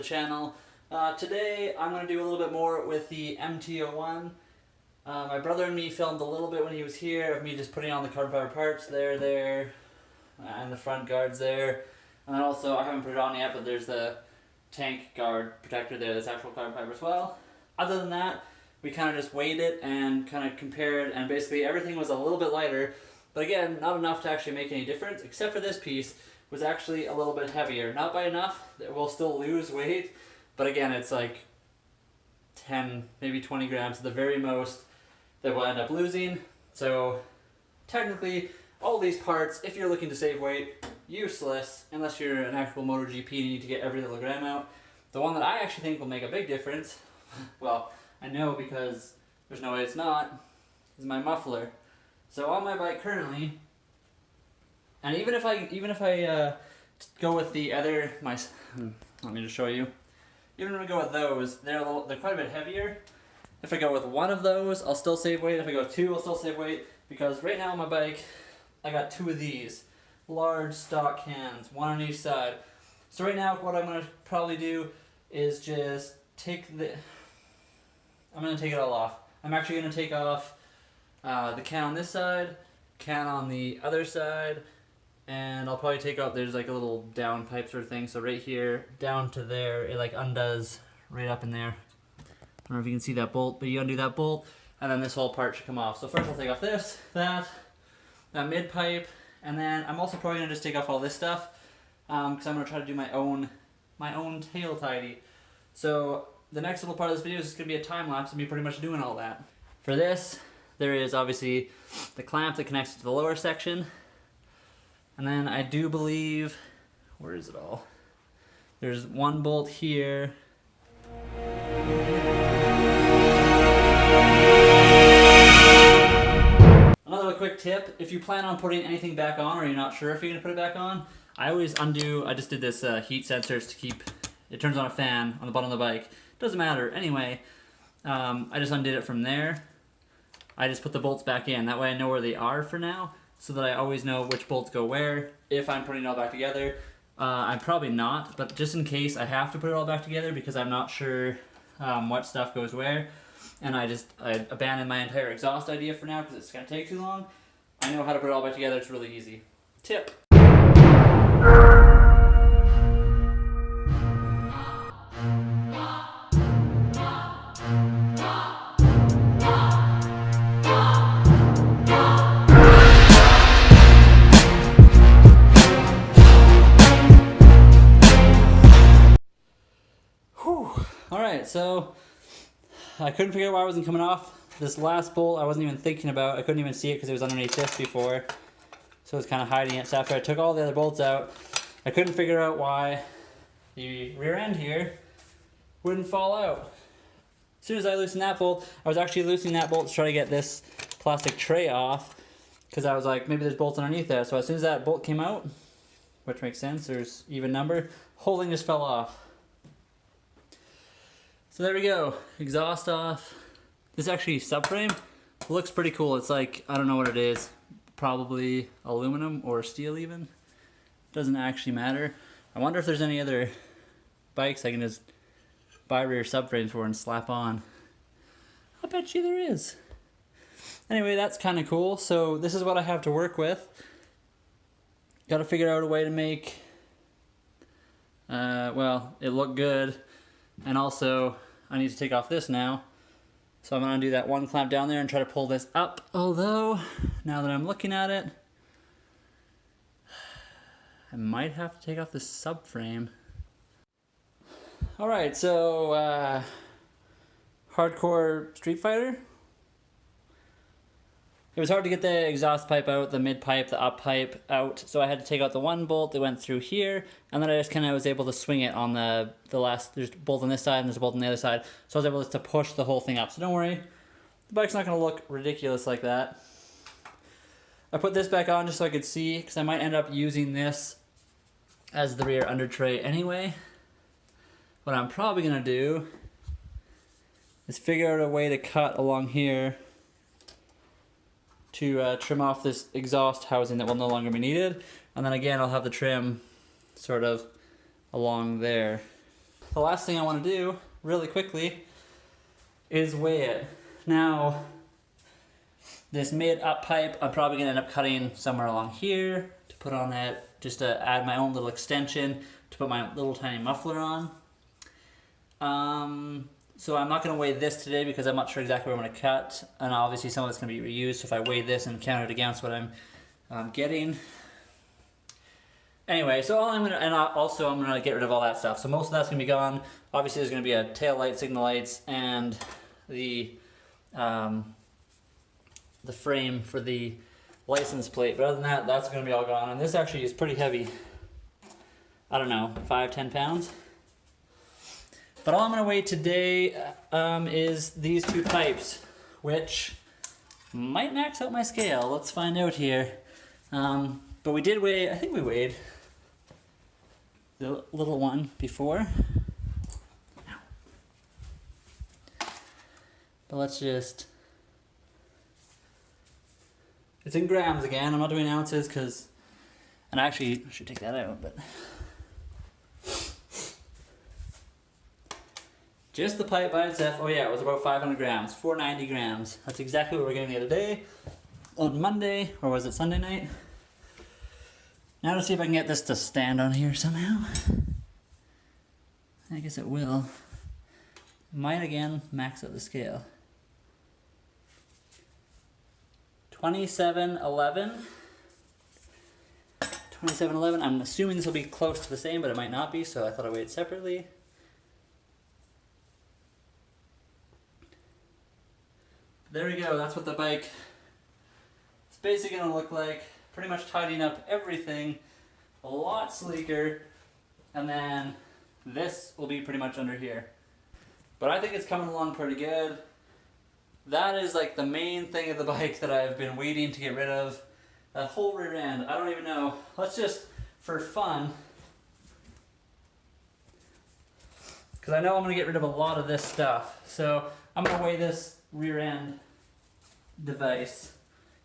channel. Today I'm going to do a little bit more with the MT-01. My brother and me filmed a little bit when he was here of me just putting on the carbon fiber parts there, and the front guards there. And then also, I haven't put it on yet, but there's the tank guard protector there that's actual carbon fiber as well. Other than that, we kind of just weighed it and kind of compared, and basically everything was a little bit lighter, but again, not enough to actually make any difference, except for this piece was actually a little bit heavier. Not by enough that we'll still lose weight, but again, it's like 10, maybe 20 grams at the very most that we'll end up losing. So technically, all these parts, if you're looking to save weight, useless unless you're an actual MotoGP and you need to get every little gram out. The one that I actually think will make a big difference, well, I know because there's no way it's not, is my muffler. So on my bike currently, and even if I go with the other, let me just show you. Even when I go with those, they're quite a bit heavier. If I go with one of those, I'll still save weight. If I go with two, I'll still save weight, because right now on my bike, I got two of these large stock cans, one on each side. So right now, what I'm going to probably do is just I'm going to take it all off. I'm actually going to take off the can on this side, can on the other side, and I'll probably take out, there's like a little down pipe sort of thing, so right here, down to there, it like undoes right up in there. I don't know if you can see that bolt, but you undo that bolt, and then this whole part should come off. So first I'll take off this, that mid pipe, and then I'm also probably going to just take off all this stuff, because I'm going to try to do my own tail tidy. So the next little part of this video is going to be a time lapse of me pretty much doing all that. For this, there is obviously the clamp that connects to the lower section. And then I do believe, where is it all? There's one bolt here. Another quick tip, if you plan on putting anything back on or you're not sure if you're going to put it back on, I always undo, I just did this heat sensors to keep, it turns on a fan on the bottom of the bike. Doesn't matter. Anyway, I just undid it from there. I just put the bolts back in. That way I know where they are for now, so that I always know which bolts go where if I'm putting it all back together. I'm probably not, but just in case I have to put it all back together because I'm not sure what stuff goes where, and I abandoned my entire exhaust idea for now because it's going to take too long. I know how to put it all back together. It's really easy. Tip. Alright, so I couldn't figure out why it wasn't coming off. This last bolt I wasn't even thinking about. I couldn't even see it because it was underneath this before. So it was kind of hiding it. So after I took all the other bolts out, I couldn't figure out why the rear end here wouldn't fall out. As soon as I loosened that bolt, I was actually loosening that bolt to try to get this plastic tray off, because I was like, maybe there's bolts underneath there. So as soon as that bolt came out, which makes sense, there's even number, whole thing just fell off. So there we go, exhaust off. This actually subframe looks pretty cool. It's like, I don't know what it is, probably aluminum or steel even. Doesn't actually matter. I wonder if there's any other bikes I can just buy rear subframes for and slap on. I bet you there is. Anyway, that's kind of cool. So this is what I have to work with. Got to figure out a way to make, well, it look good. And also, I need to take off this now. So I'm going to undo that one clamp down there and try to pull this up. Although, now that I'm looking at it, I might have to take off this subframe. Alright, so, hardcore Street Fighter. It was hard to get the exhaust pipe out, the mid pipe, the up pipe out, so I had to take out the one bolt that went through here, and then I just kind of was able to swing it on the last, there's a bolt on this side and there's a bolt on the other side, so I was able just to push the whole thing up. So don't worry, the bike's not going to look ridiculous like that. I put this back on just so I could see, because I might end up using this as the rear under tray anyway. What I'm probably going to do is figure out a way to cut along here to trim off this exhaust housing that will no longer be needed. And then again, I'll have the trim sort of along there. the last thing I want to do really quickly is weigh it. Now, this mid-up pipe, I'm probably going to end up cutting somewhere along here to put on it, just to add my own little extension to put my little tiny muffler on. So I'm not going to weigh this today because I'm not sure exactly where I'm going to cut, and obviously some of it's going to be reused, so if I weigh this and count it against what I'm getting. Anyway, so all I'm going to, and also I'm going to get rid of all that stuff. So most of that's going to be gone. Obviously there's going to be a tail light, signal lights, and the frame for the license plate. But other than that, that's going to be all gone. And this actually is pretty heavy. I don't know, 5-10 pounds. But all I'm going to weigh today is these two pipes, which might max out my scale. Let's find out here. But we did weigh, I think we weighed the little one before. But let's just... It's in grams again. I'm not doing ounces because... And actually, I should take that out, but... Just the pipe by itself, oh yeah, it was about 500 grams, 490 grams. That's exactly what we were getting the other day, on Monday, or was it Sunday night? Now to see if I can get this to stand on here somehow. I guess it will. Might again max out the scale. 2711. 2711, I'm assuming this will be close to the same, but it might not be, so I thought I weighed separately. There we go, that's what the bike is basically going to look like. Pretty much tidying up everything, a lot sleeker, and then this will be pretty much under here. But I think it's coming along pretty good. That is like the main thing of the bike that I've been waiting to get rid of. That whole rear end, I don't even know. Let's just, for fun, because I know I'm going to get rid of a lot of this stuff. So I'm going to weigh this rear end device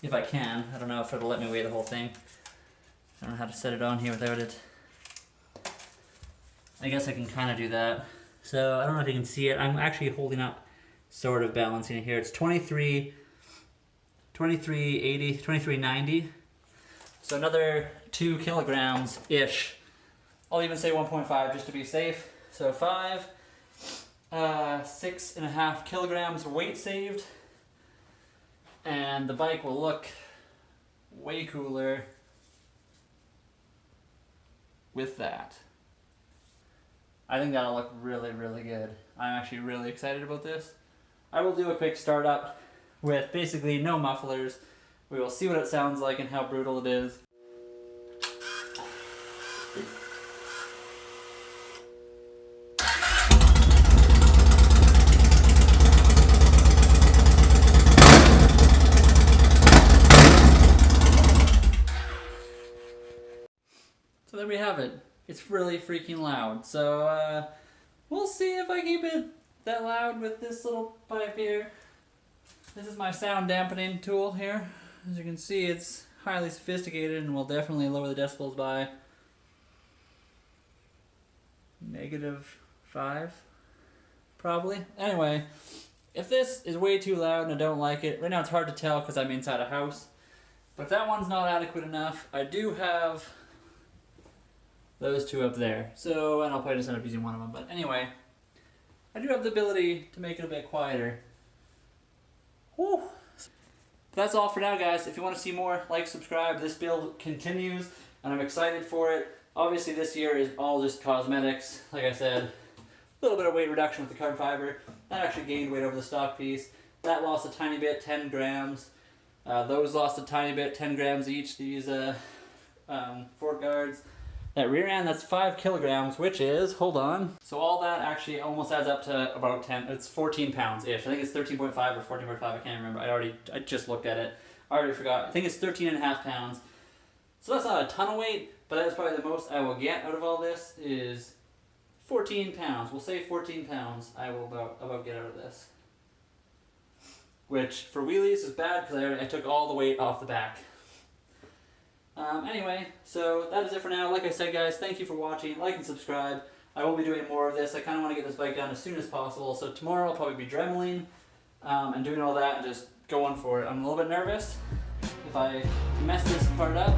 if I can. I don't know if it'll let me weigh the whole thing. I don't know how to set it on here without it. I guess I can kind of do that. So I don't know if you can see it. I'm actually holding up, sort of balancing it here. It's 2380, 2390. So another 2 kilograms ish. I'll even say 1.5 just to be safe. So 6.5 kilograms weight saved. And the bike will look way cooler with that. I think that'll look really, really good. I'm actually really excited about this. I will do a quick startup with basically no mufflers. We will see what it sounds like and how brutal it is. So there we have it. It's really freaking loud. So we'll see if I keep it that loud with this little pipe here. This is my sound dampening tool here. As you can see, it's highly sophisticated and will definitely lower the decibels by -5, probably. Anyway, if this is way too loud and I don't like it, right now it's hard to tell because I'm inside a house, but if that one's not adequate enough, I do have those two up there. So, and I'll probably just end up using one of them, but anyway, I do have the ability to make it a bit quieter. Whew. That's all for now, guys. If you want to see more, like, subscribe. This build continues, and I'm excited for it. Obviously, this year is all just cosmetics. Like I said, a little bit of weight reduction with the carbon fiber. That actually gained weight over the stock piece. That lost a tiny bit, 10 grams. Those lost a tiny bit, 10 grams each, these fork guards. That rear end, that's 5 kilograms, which is, hold on. So all that actually almost adds up to about 14 pounds-ish. I think it's 13.5 or 14.5, I can't remember. I just looked at it. I already forgot. I think it's 13.5 pounds. So that's not a ton of weight, but that's probably the most I will get out of all this is 14 pounds. We'll say 14 pounds I will about get out of this. Which, for wheelies, is bad because I took all the weight off the back. Anyway, so that is it for now. Like I said, guys, thank you for watching. Like and subscribe. I will be doing more of this. I kind of want to get this bike done as soon as possible. So tomorrow I'll probably be dremeling and doing all that and just going for it. I'm a little bit nervous. If I mess this part up,